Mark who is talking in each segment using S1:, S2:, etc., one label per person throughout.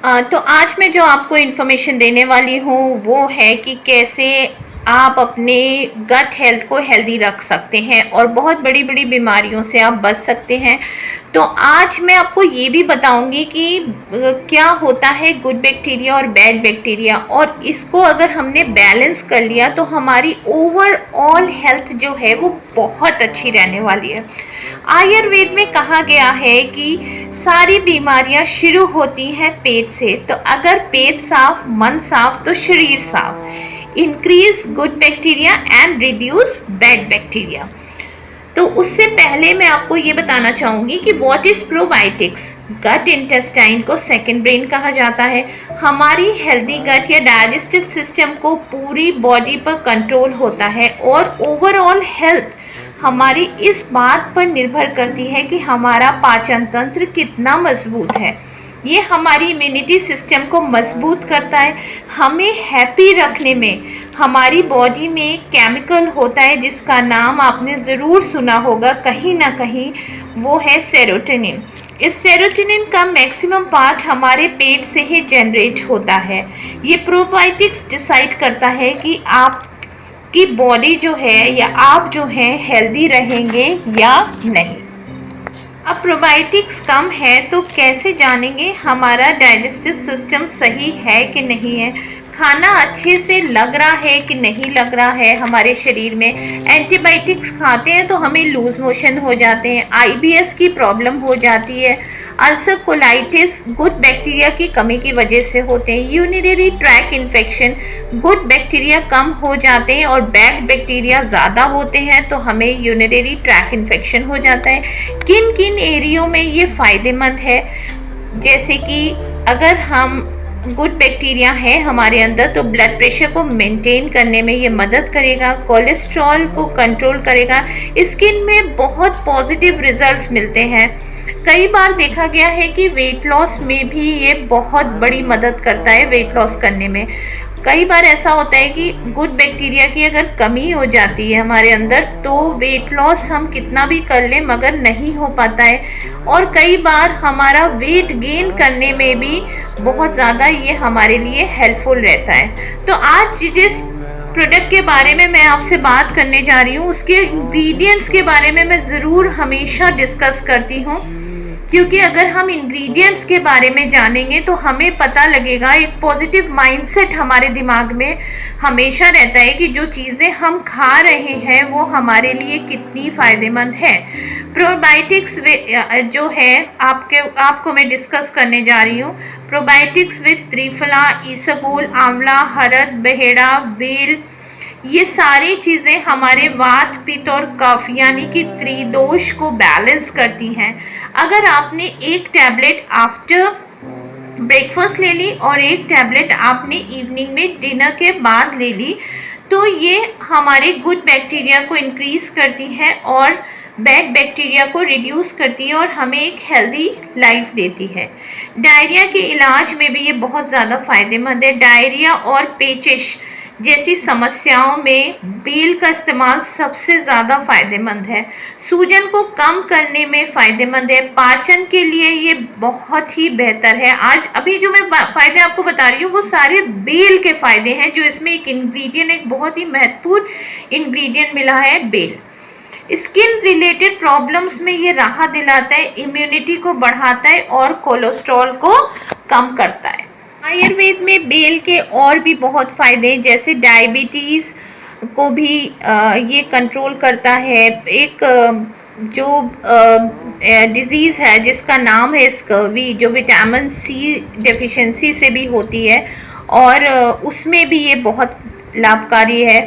S1: तो आज मैं जो आपको इन्फॉर्मेशन देने वाली हूँ वो है कि कैसे आप अपने गट हेल्थ को हेल्दी रख सकते हैं और बहुत बड़ी बड़ी बीमारियों से आप बच सकते हैं। तो आज मैं आपको ये भी बताऊंगी कि क्या होता है गुड बैक्टीरिया और बैड बैक्टीरिया, और इसको अगर हमने बैलेंस कर लिया तो हमारी ओवरऑल हेल्थ जो है वो बहुत अच्छी रहने वाली है। आयुर्वेद में कहा गया है कि सारी बीमारियां शुरू होती हैं पेट से, तो अगर पेट साफ, मन साफ तो शरीर साफ। Increase good bacteria and reduce bad bacteria. तो उससे पहले मैं आपको ये बताना चाहूँगी कि what is probiotics. Gut intestine को सेकंड ब्रेन कहा जाता है। हमारी हेल्दी गट या डाइजेस्टिव सिस्टम को पूरी बॉडी पर कंट्रोल होता है और ओवरऑल हेल्थ हमारी इस बात पर निर्भर करती है कि हमारा पाचन तंत्र कितना मजबूत है। ये हमारी इम्यूनिटी सिस्टम को मजबूत करता है। हमें हैप्पी रखने में हमारी बॉडी में केमिकल होता है जिसका नाम आपने ज़रूर सुना होगा कहीं ना कहीं, वो है सेरोटोनिन। इस सेरोटोनिन का मैक्सिमम पार्ट हमारे पेट से ही जनरेट होता है। ये प्रोबायोटिक्स डिसाइड करता है कि आप की बॉडी जो है या आप जो हैं हेल्दी रहेंगे या नहीं। अब प्रोबायोटिक्स कम है तो कैसे जानेंगे हमारा डाइजेस्टिव सिस्टम सही है कि नहीं है, खाना अच्छे से लग रहा है कि नहीं लग रहा है हमारे शरीर में। एंटीबायोटिक्स खाते हैं तो हमें लूज मोशन हो जाते हैं, आईबीएस की प्रॉब्लम हो जाती है, अल्सर कोलाइटिस गुड बैक्टीरिया की कमी की वजह से होते हैं, urinary tract infection good bacteria कम हो जाते हैं और बैड बैक्टीरिया ज़्यादा होते हैं तो हमें यूरिनरी ट्रैक इन्फेक्शन हो जाता है। किन किन एरियो में ये फ़ायदेमंद है, जैसे कि अगर हम गुड बैक्टीरिया है हमारे अंदर तो ब्लड प्रेशर को मेंटेन करने में ये मदद करेगा, कोलेस्ट्रॉल को कंट्रोल करेगा, स्किन में बहुत पॉजिटिव रिजल्ट्स मिलते हैं। कई बार देखा गया है कि वेट लॉस में भी ये बहुत बड़ी मदद करता है, वेट लॉस करने में। कई बार ऐसा होता है कि गुड बैक्टीरिया की अगर कमी हो जाती है हमारे अंदर तो वेट लॉस हम कितना भी कर लें मगर नहीं हो पाता है, और कई बार हमारा वेट गेन करने में भी बहुत ज़्यादा ये हमारे लिए हेल्पफुल रहता है। तो आज जिस प्रोडक्ट के बारे में मैं आपसे बात करने जा रही हूँ उसके इंग्रेडिएंट्स के बारे में मैं ज़रूर हमेशा डिस्कस करती हूँ, क्योंकि अगर हम इंग्रेडिएंट्स के बारे में जानेंगे तो हमें पता लगेगा, एक पॉजिटिव माइंडसेट हमारे दिमाग में हमेशा रहता है कि जो चीज़ें हम खा रहे हैं वो हमारे लिए कितनी फ़ायदेमंद है। प्रोबायोटिक्स जो है आपको मैं डिस्कस करने जा रही हूँ। प्रोबायोटिक्स विद त्रिफला, ईसबगोल, आंवला, हरद, बहेड़ा, बेल, ये सारी चीज़ें हमारे वात, पित्त और कफ यानी कि त्रिदोष को बैलेंस करती हैं। अगर आपने एक टैबलेट आफ्टर ब्रेकफास्ट ले ली और एक टैबलेट आपने इवनिंग में डिनर के बाद ले ली तो ये हमारे गुड बैक्टीरिया को इंक्रीज करती है और बैड बैक्टीरिया को रिड्यूस करती है और हमें एक हेल्दी लाइफ देती है। डायरिया के इलाज में भी ये बहुत ज़्यादा फ़ायदेमंद है। डायरिया और पेचिश जैसी समस्याओं में बेल का इस्तेमाल सबसे ज़्यादा फ़ायदेमंद है। सूजन को कम करने में फ़ायदेमंद है। पाचन के लिए ये बहुत ही बेहतर है। आज अभी जो मैं फ़ायदे आपको बता रही हूँ वो सारे बेल के फ़ायदे हैं, जो इसमें एक इंग्रेडिएंट, एक बहुत ही महत्वपूर्ण इंग्रेडिएंट मिला है, बेल। स्किन रिलेटेड प्रॉब्लम्स में ये राहत दिलाता है, इम्यूनिटी को बढ़ाता है और कोलेस्ट्रॉल को कम करता है। आयुर्वेद में बेल के और भी बहुत फ़ायदे हैं, जैसे डायबिटीज़ को भी ये कंट्रोल करता है। एक जो डिज़ीज़ है जिसका नाम है स्कर्वी, जो विटामिन सी डेफिशिएंसी से भी होती है और उसमें भी ये बहुत लाभकारी है।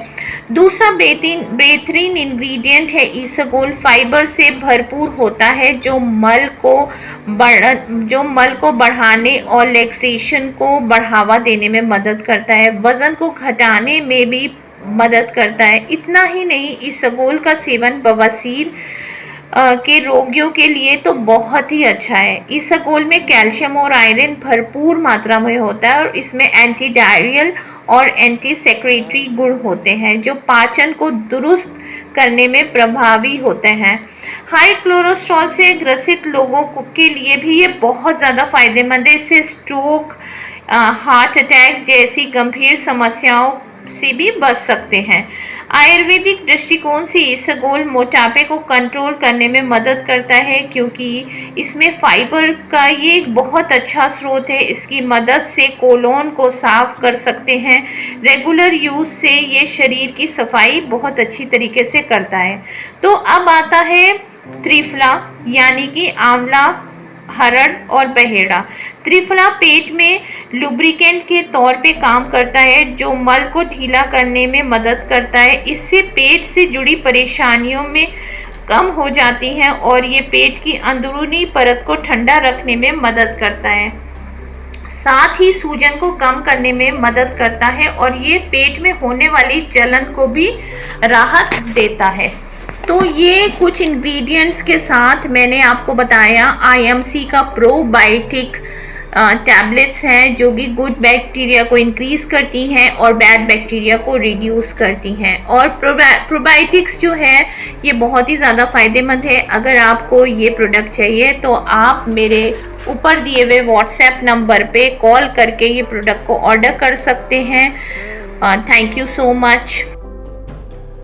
S1: दूसरा बेहतरीन इंग्रेडिएंट है ईसबगोल, फाइबर से भरपूर होता है जो मल को बढ़ाने और रिलैक्सेशन को बढ़ावा देने में मदद करता है। वज़न को घटाने में भी मदद करता है। इतना ही नहीं, ईसबगोल का सेवन बवासीर के रोगियों के लिए तो बहुत ही अच्छा है। ईसबगोल में कैल्शियम और आयरन भरपूर मात्रा में होता है और इसमें एंटी डायरियल और एंटी सेक्रेटरी गुण होते हैं जो पाचन को दुरुस्त करने में प्रभावी होते हैं। हाई कोलेस्ट्रॉल से ग्रसित लोगों के लिए भी ये बहुत ज़्यादा फायदेमंद है। इससे स्ट्रोक, हार्ट अटैक जैसी गंभीर समस्याओं से भी बच सकते हैं। आयुर्वेदिक दृष्टिकोण से इसबगोल मोटापे को कंट्रोल करने में मदद करता है, क्योंकि इसमें फाइबर का ये एक बहुत अच्छा स्रोत है। इसकी मदद से कोलोन को साफ कर सकते हैं। रेगुलर यूज से ये शरीर की सफाई बहुत अच्छी तरीके से करता है। तो अब आता है त्रिफला, यानी कि आंवला, हरड़ और बहेड़ा। त्रिफला पेट में लुब्रिकेंट के तौर पे काम करता है, जो मल को ढीला करने में मदद करता है। इससे पेट से जुड़ी परेशानियों में कम हो जाती हैं और ये पेट की अंदरूनी परत को ठंडा रखने में मदद करता है। साथ ही सूजन को कम करने में मदद करता है और ये पेट में होने वाली जलन को भी राहत देता है। तो ये कुछ इंग्रेडिएंट्स के साथ मैंने आपको बताया IMC का प्रोबायोटिक टैबलेट्स हैं, जो कि गुड बैक्टीरिया को इंक्रीज करती हैं और बैड बैक्टीरिया को रिड्यूस करती हैं। और प्रोबायोटिक्स जो है ये बहुत ही ज़्यादा फ़ायदेमंद है। अगर आपको ये प्रोडक्ट चाहिए तो आप मेरे ऊपर दिए हुए व्हाट्सएप नंबर पे कॉल करके ये प्रोडक्ट को ऑर्डर कर सकते हैं। Thank you so much.